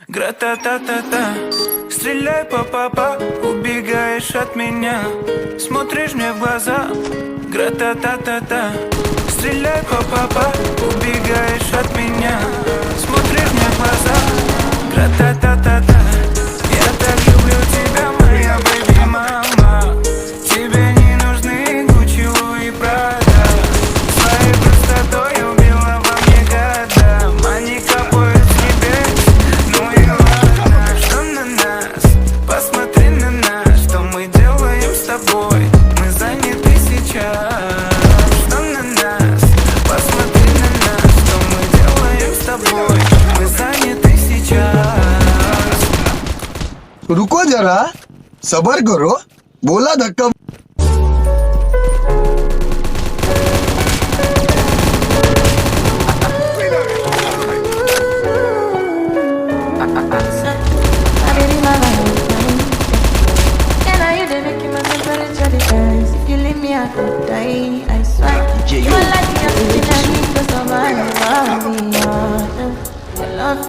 Гра-та-та-та-та, стреляй по папа, убегаешь от меня, смотришь мне в глаза. Гра-та-та-та-та, стреляй по папа, убегаешь от меня, смотришь мне в глаза. Гра-та-та-та-та, я так люблю тебя, моя бэби-мама. Тебе не нужны Гуччи, Луи, Прада. Своей простотой убила во мне года. Мани капают с небес, ну и ладно. Что на нас? Посмотри на нас. Что мы делаем с тобой? Мы заняты сейчас. Что на нас? Посмотри на нас. Что мы делаем с тобой? Мы заняты сейчас. रुको जरा, सबर करो, बोला धक्का। If you leave me, I could die. I swear. You are like